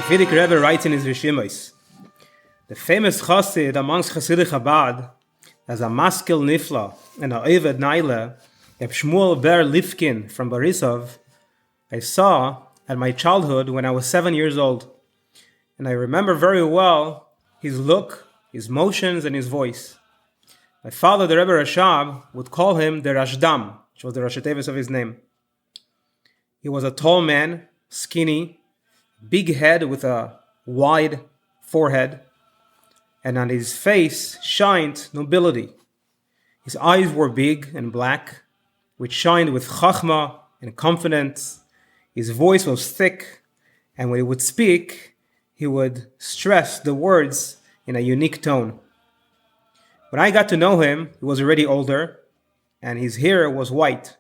Frierdiker Rebbe writes in his Rishimos, the famous chassid amongst Chassidic Chabad, as a maskil nifla and a Eved Naila, Shmuel Ber from Borisov, I saw at my childhood when I was 7 years old. And I remember very well his look, his motions, and his voice. My father, the Rebbe Rashab, would call him the Rashdam, which was the Rosh Tevis of his name. He was a tall man, skinny, big head with a wide forehead, and on his face shined nobility. His eyes were big and black, which shined with chachma and confidence. His voice was thick, and when he would speak, he would stress the words in a unique tone. When I got to know him, he was already older, and his hair was white.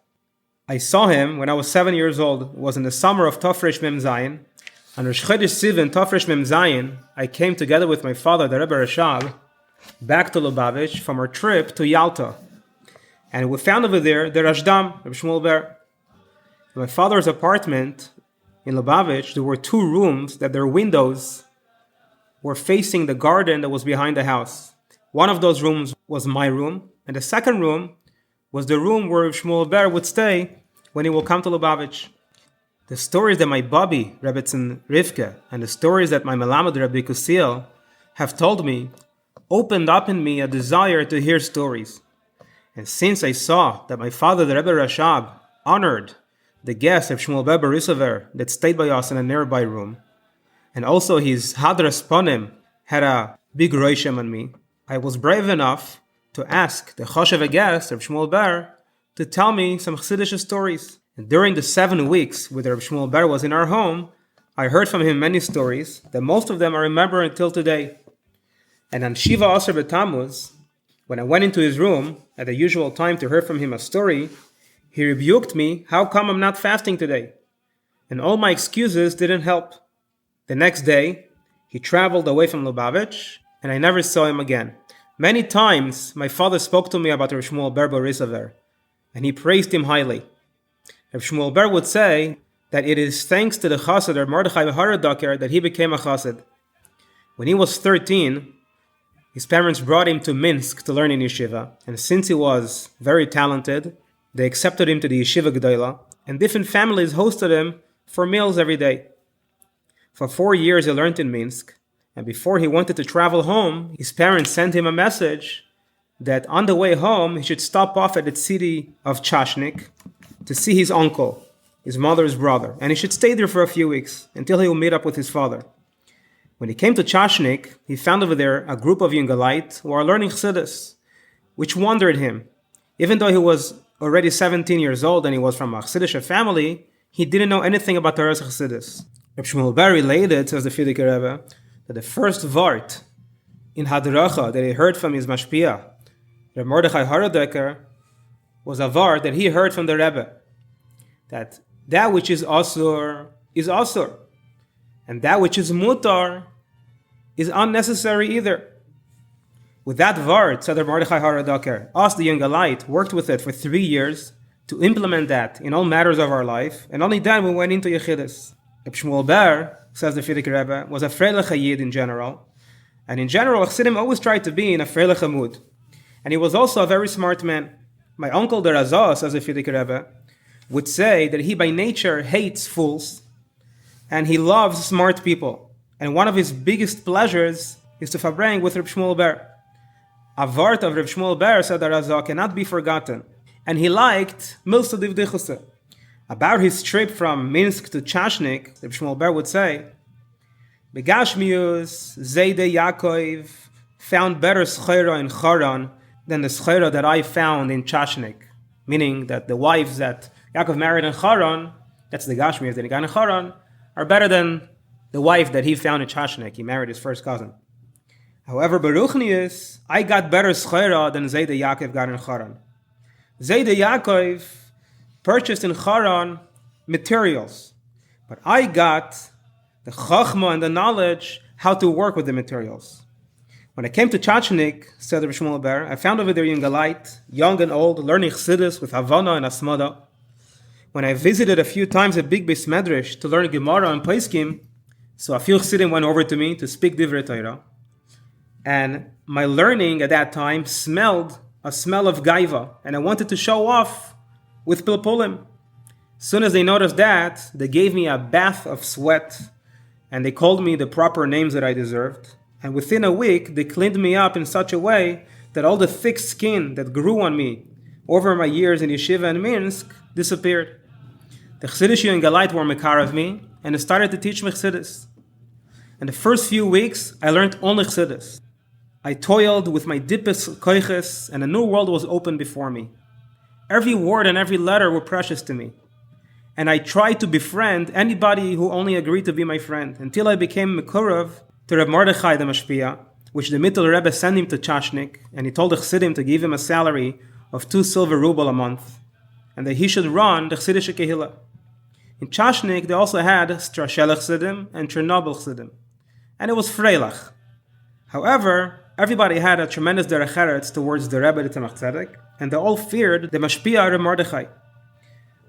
I saw him when I was 7 years old. It was in the summer of Tafresh Mem Zayin. On Rosh Chodesh Sivan, Tafresh Mem Zayin, I came together with my father, the Rebbe Rashab, back to Lubavitch from our trip to Yalta. And we found over there the Rashdam, Reb Shmuel Ber. In my father's apartment in Lubavitch, there were 2 rooms that their windows were facing the garden that was behind the house. One of those rooms was my room, and the second room was the room where Shmuel Ber would stay when he will come to Lubavitch. The stories that my Bobby, Rebbetzin Rivke, and the stories that my Melamed Rabbi Kusiel have told me opened up in me a desire to hear stories. And since I saw that my father, the Rebbe Rashab, honored the guest of Shmuel Ber Borisover that stayed by us in a nearby room, and also his Hadras Ponim had a big roishem on me, I was brave enough to ask the Choshev guest of Shmuel Ber to tell me some Chassidish stories. And during the 7 weeks when Reb Shmuel Ber was in our home, I heard from him many stories that most of them I remember until today. And on Shiva Asar B'Tammuz, when I went into his room at the usual time to hear from him a story, he rebuked me, how come I'm not fasting today? And all my excuses didn't help. The next day, he traveled away from Lubavitch, and I never saw him again. Many times, my father spoke to me about Reb Shmuel Ber Borisover, and he praised him highly. Reb Shmuel Ber would say that it is thanks to the chassid or Mordechai Haradoker that he became a chassid. When he was 13, his parents brought him to Minsk to learn in yeshiva, and since he was very talented, they accepted him to the yeshiva G'dayla, and different families hosted him for meals every day. For 4 years he learned in Minsk, and before he wanted to travel home, his parents sent him a message that on the way home he should stop off at the city of Chashnik to see his uncle, his mother's brother, and he should stay there for a few weeks until he will meet up with his father. When he came to Chashnik, he found over there a group of Yungalite who are learning Chassidus, which wondered him. Even though he was already 17 years old and he was from a Chassidish family, he didn't know anything about Torah's Chassidus. Reb Shmuel Ber related, says the Frierdiker Rebbe, that the first vart in Hadracha that he heard from his Mashpia, Reb Mordechai Haradeker, was a vart that he heard from the Rebbe, that which is asur, and that which is mutar is unnecessary either. With that vart, said Reb Mordechai Haradeker, us the Yungalite worked with it for 3 years to implement that in all matters of our life, and only then we went into Yechidus. Reb Shmuel Ber, says the Frierdiker Rebbe, was a Freilich Yid in general, and in general, Chassidim always tried to be in a Freilich mood. And he was also a very smart man. My uncle, the Razah, says the Frierdiker Rebbe, would say that he by nature hates fools, and he loves smart people. And one of his biggest pleasures is to farbrang with Reb Shmuel Ber. A vart of Reb Shmuel Ber, said the Razah, cannot be forgotten. And he liked Milsa Divdichuse. About his trip from Minsk to Chashnik, Reb Shmuel Ber would say, Begashmius, Zayde Yaakov found better schera in Charan than the schera that I found in Chashnik. Meaning that the wives that Yaakov married in Charan, that's the Gashmius that he got in Charan, are better than the wife that he found in Chashnik. He married his first cousin. However, Baruchnius, I got better schera than Zayde Yaakov got in Charan. Zayde Yaakov purchased in Charan materials, but I got the chachma and the knowledge how to work with the materials. When I came to Chachnik, said Reb Shmuel Ber, I found over there Yungalite, young and old, learning Chassidus with Havana and Asmada. When I visited a few times a big Beis Medrash to learn Gemara and Poskim, So a few Chassidim went over to me to speak Divrei Torah. And my learning at that time smelled a smell of gaiva. And I wanted to show off with pilpulim. As soon as they noticed that, they gave me a bath of sweat. And they called me the proper names that I deserved. And within a week, they cleaned me up in such a way that all the thick skin that grew on me over my years in Yeshiva and Minsk disappeared. The Chassidish and Galait were mekar of me, and they started to teach me Chassidus. In the first few weeks, I learned only Chassidus. I toiled with my deepest koiches, and a new world was open before me. Every word and every letter were precious to me. And I tried to befriend anybody who only agreed to be my friend, until I became Mekurev to Reb Mordechai the Mashpia, which the Mittel Rebbe sent him to Chashnik, and he told the Chassidim to give him a salary of 2 silver ruble a month, and that he should run the Chassidish Kehillah. In Chashnik, they also had Strashelach Chassidim and Chernobyl Chassidim, and it was Freilach. However, everybody had a tremendous derech eretz towards the Rebbe, the Tzemach Tzedek, and they all feared the Mashpia Reb Mordechai.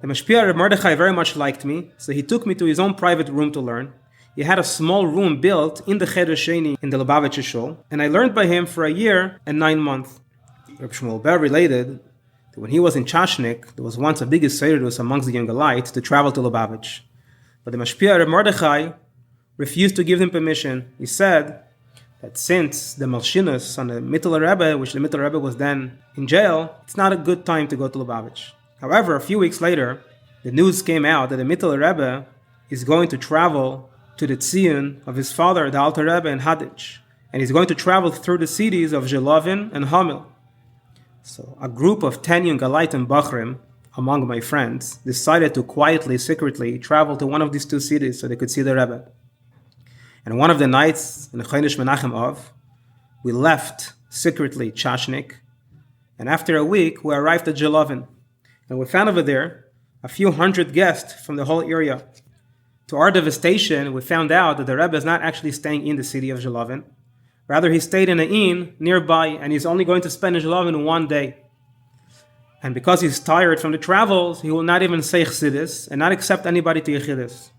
The Mashpia Reb Mordechai very much liked me, so he took me to his own private room to learn. He had a small room built in the Cheder Sheni in the Lubavitcher Shul, and I learned by him for a year and 9 months. Reb Shmuel Ber related that when he was in Chashnik, there was once a big Yisraelis amongst the young Galites to travel to Lubavitch. But the Mashpia Reb Mordechai refused to give them permission. He said that since the Malshinus on the Mittel Rebbe, which the Mittel Rebbe was then in jail, it's not a good time to go to Lubavitch. However, a few weeks later, the news came out that the Mittel Rebbe is going to travel to the Tziyun of his father, the Alter Rebbe in Hadich. And he's going to travel through the cities of Zelovin and Hamil. So a group of 10 young Galait and Bachrim, among my friends, decided to quietly, secretly travel to one of these 2 cities so they could see the Rebbe. And one of the nights in the Chodesh Menachem Av, we left secretly Chashnik. And after a week, we arrived at Zelovin. And we found over there a few hundred guests from the whole area. To our devastation, we found out that the Rebbe is not actually staying in the city of Zelovin. Rather, he stayed in an inn nearby, and he's only going to spend in Zelovin 1 day. And because he's tired from the travels, he will not even say Chassidus and not accept anybody to Yechidus.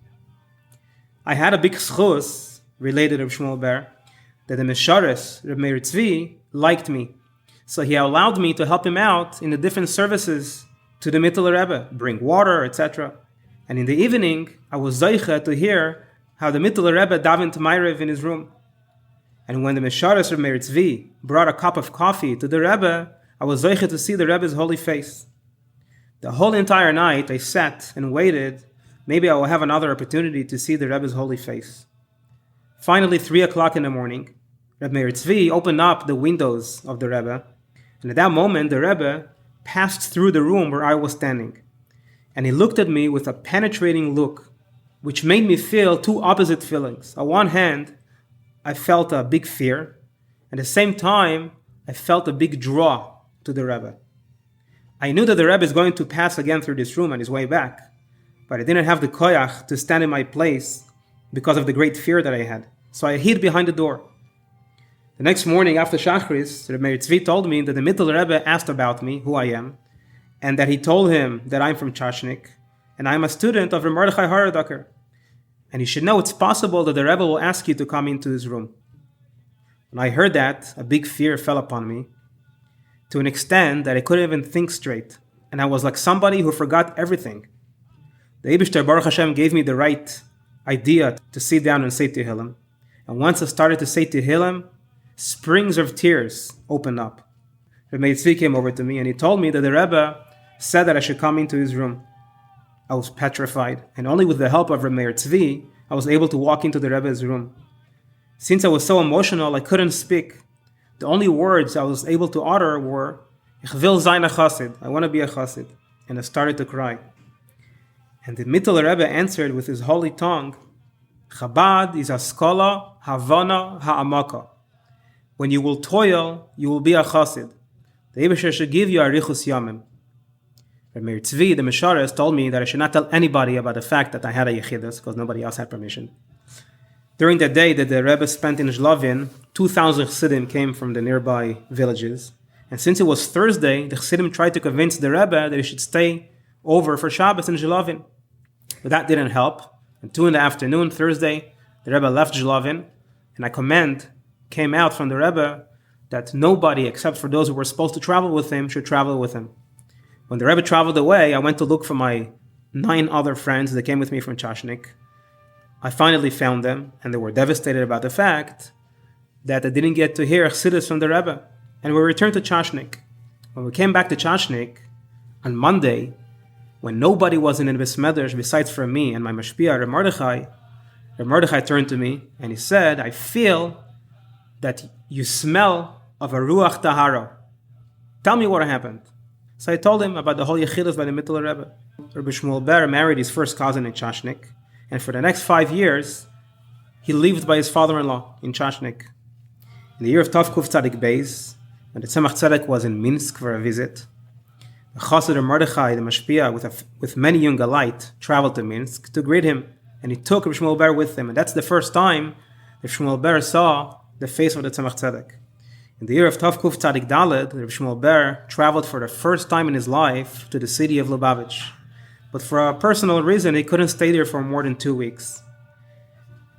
I had a big schus, related Reb Shmuel Ber, that the Mesharis, Reb Meir Tzvi, liked me. So he allowed me to help him out in the different services to the Mittel Rebbe, bring water, etc. And in the evening, I was zeicha to hear how the Mittel Rebbe davened to Ma'ariv in his room. And when the Mesharis Reb Meir Tzvi brought a cup of coffee to the Rebbe, I was zeicha to see the Rebbe's holy face. The whole entire night, I sat and waited. Maybe I will have another opportunity to see the Rebbe's holy face. Finally, 3 o'clock in the morning, Reb Meir Tzvi opened up the windows of the Rebbe. And at that moment, the Rebbe passed through the room where I was standing. And he looked at me with a penetrating look, which made me feel 2 opposite feelings. On one hand, I felt a big fear. At the same time, I felt a big draw to the Rebbe. I knew that the Rebbe is going to pass again through this room on his way back, but I didn't have the koyach to stand in my place because of the great fear that I had. So I hid behind the door. The next morning after Shachris, Reb Meir Tzvi told me that the Mittel Rebbe asked about me, who I am, and that he told him that I'm from Chashnik, and I'm a student of Reb Mordechai Haraducker. And he should know it's possible that the Rebbe will ask you to come into his room. When I heard that, a big fear fell upon me, to an extent that I couldn't even think straight, and I was like somebody who forgot everything. The Eibishter Baruch Hashem gave me the right idea to sit down and say Tehillim, and once I started to say Tehillim, springs of tears opened up. Reb Meir Tzvi came over to me and he told me that the Rebbe said that I should come into his room. I was petrified, and only with the help of Reb Meir Tzvi, I was able to walk into the Rebbe's room. Since I was so emotional, I couldn't speak. The only words I was able to utter were, Ich will sein a chassid, I want to be a chassid. And I started to cry. And the Mittel Rebbe answered with his holy tongue, Chabad is haskola, havana, ha'amaka. When you will toil, you will be a chassid. The Eibusher should give you a richus yamim. Reb Meir Tzvi, the Mesharis, told me that I should not tell anybody about the fact that I had a yechidus, because nobody else had permission. During the day that the Rebbe spent in Zelovin, 2,000 Chassidim came from the nearby villages. And since it was Thursday, the Chassidim tried to convince the Rebbe that he should stay over for Shabbos in Zelovin. But that didn't help. At 2 in the afternoon, Thursday, the Rebbe left Zlovin, and a command came out from the Rebbe that nobody except for those who were supposed to travel with him should travel with him. When the Rebbe traveled away, I went to look for my 9 other friends that came with me from Chashnik. I finally found them, and they were devastated about the fact that I didn't get to hear Chassidus from the Rebbe. And we returned to Chashnik. When we came back to Chashnik, on Monday, when nobody was in the Besmeders besides for me and my Mashpia, Reb Mordechai turned to me and he said, I feel that you smell of a Ruach Tahara. Tell me what happened. So I told him about the whole Yechidus by the Mittler Rebbe. Rabbi Shmuel Ber married his first cousin in Chashnik, and for the next 5 years, he lived by his father-in-law in Chashnik. In the year of Tavkuf Tzadik Beis, when the Tzemach Tzedek was in Minsk for a visit, the Chassid of Mordechai, the Mashpia, with many young alike, traveled to Minsk to greet him, and he took Rabbi Shmuel Ber with him, and that's the first time Rabbi Shmuel Ber saw the face of the Tzemach Tzedek. In the year of Tavkuf Tzadik Daled, Rabbi Shmuel Ber traveled for the first time in his life to the city of Lubavitch. But for a personal reason, he couldn't stay there for more than 2 weeks.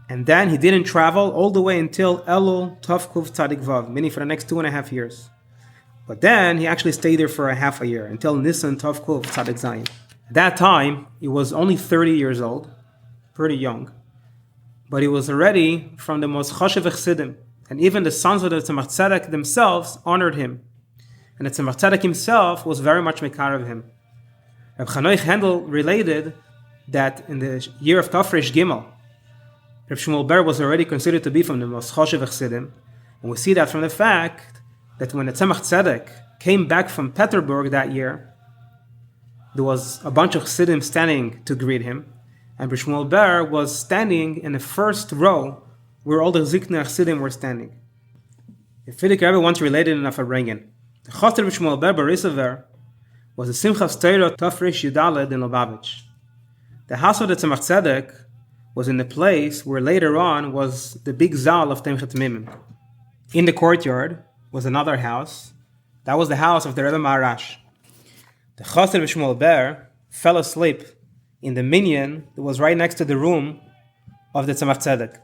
And then he didn't travel all the way until Elul Tavkuf Tzadik Vav, meaning for the next 2.5 years. But then he actually stayed there for a half a year, until Nisan Tavkuf Tzadik Zayin. At that time, he was only 30 years old, pretty young. But he was already from the most Choshev Chassidim. And even the sons of the Tzemach Tzedek themselves honored him. And the Tzemach Tzedek himself was very much mekar of him. Reb Chanoich Handel related that in the year of Tafresh Gimel, Reb Shmuel Ber was already considered to be from the most Choshev Chassidim. And we see that from the fact that when the Tzemach Tzedek came back from Petersburg that year, there was a bunch of Chassidim standing to greet him. And Reb Shmuel Ber was standing in the first row where all the Zikner Chassidim were standing. The Frierdiker Rebbe once related in a Farbrengen. The Chassid of Shmuel Ber Borisover was the Simchas Torah Tafresh Yudaled in Lubavitch. The house of the Tzemach Tzedek was in the place where later on was the big Zal of Temchet Mimim. In the courtyard was another house. That was the house of the Rebbe Maharash. The Chassid of Shmuel Ber fell asleep in the minyan that was right next to the room of the Tzemach Tzedek.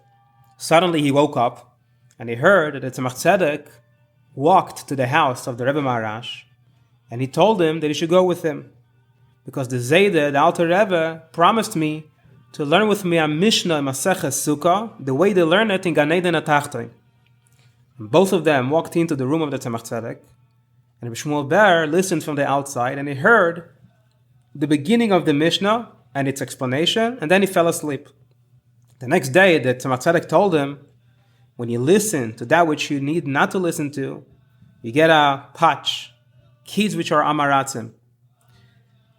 Suddenly he woke up and he heard that the Tzemach Tzedek walked to the house of the Rebbe Maharash and he told him that he should go with him because the Zayde, the Alter Rebbe, promised me to learn with me a Mishnah in Maseches Sukkah the way they learn it in Gan Eden Atachtoin. Both of them walked into the room of the Tzemach Tzedek and Rabbi Shmuel Ber listened from the outside and he heard the beginning of the Mishnah and its explanation, and then he fell asleep. The next day, the Tzemach Tzedek told him, when you listen to that which you need not to listen to, you get a patch, kids which are amaratzim.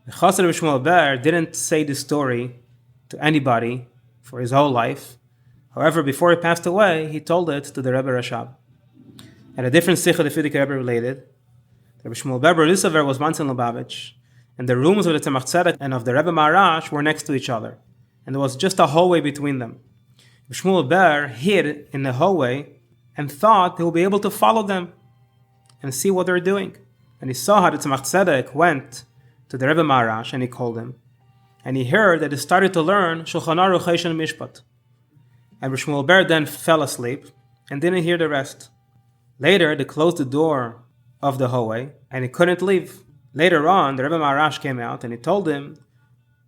The Chassid of Shmuel Ber didn't say this story to anybody for his whole life. However, before he passed away, he told it to the Rebbe Rashab. At a different sikha, the Frierdiker Rebbe related, Rabbi Shmuel Ber Borisover was once in Lubavitch, and the rooms of the Tzemach Tzedek and of the Rebbe Maharash were next to each other. And there was just a hallway between them. Shmuel Ber hid in the hallway and thought he would be able to follow them and see what they're doing. And he saw how the Tzemach Tzedek went to the Rebbe Maharash and he called him. And he heard that he started to learn Shulchan Aruch Choshen Mishpat. And Shmuel Ber then fell asleep and didn't hear the rest. Later, they closed the door of the hallway and he couldn't leave. Later on, the Rebbe Maharash came out and he told him,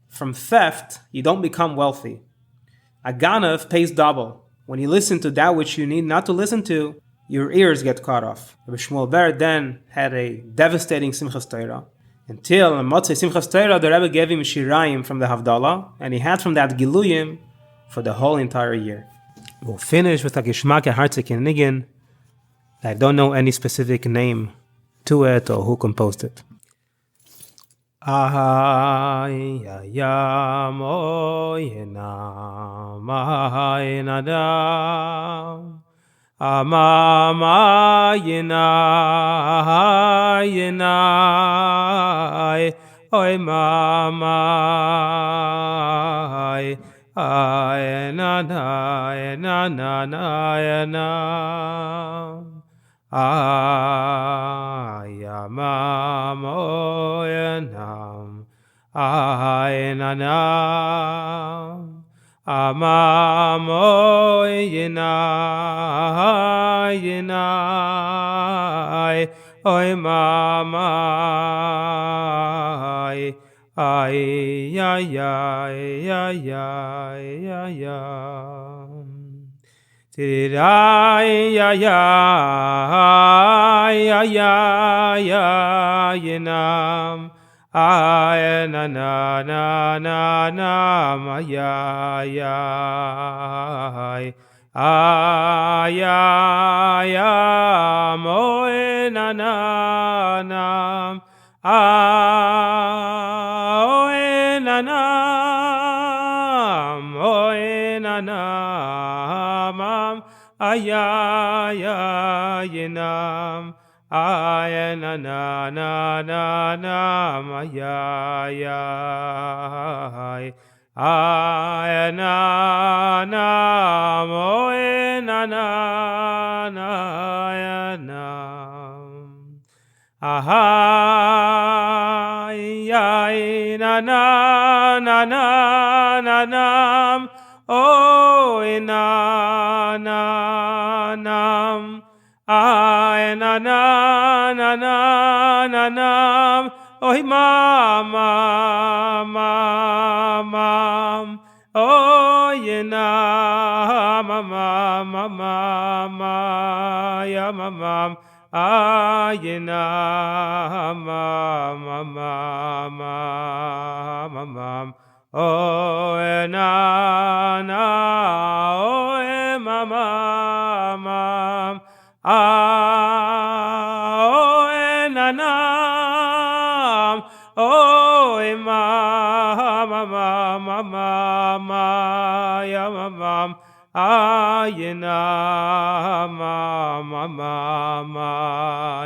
from theft, you don't become wealthy. A ganav pays double. When you listen to that which you need not to listen to, your ears get cut off. Rabbi Shmuel Ber then had a devastating Simchas Torah. Until on Motzei Simchas Torah, the Rebbe gave him Shirayim from the Havdalah, and he had from that Giluyim for the whole entire year. We'll finish with a Gishmak Hartzik and Niggin. I don't know any specific name to it or who composed it. Ay ya moyena mayena da amama yena yena oy mama ay na na na na ayamamoyanam aynanam Amam oy yenai yenai oy mamai ay ay ay ay ay ay ay Tirai ay ay ay ay ay yenam ay na na na na na ay ay ay ay ay moy na na na ay na na moy na na mam ay ay ay nam ay na na na na na ay ay ay na na moy na na na na ay ay na na na na na nam oh na na nam ay na na na na na nam oh mama mama oh na mama mama ya mama ayena mama mama mama oh na oh mama mama oh na oh mama mama mama ya mama ayena mama mama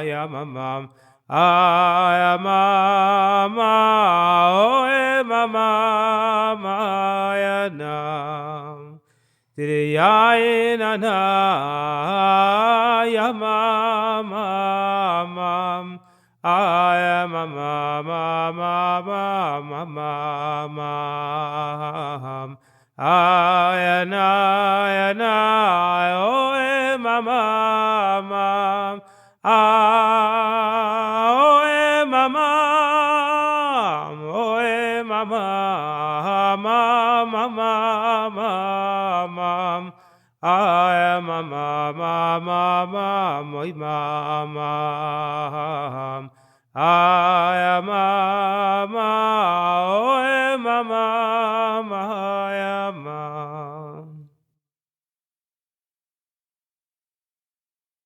ya mama ay mama oh mama ya na Tiri na na ya mama mama ay mama mama mama mama ay na oh mama mama oh mama oh mama mama mama ay mama mama mama mama ay mama oh mama mama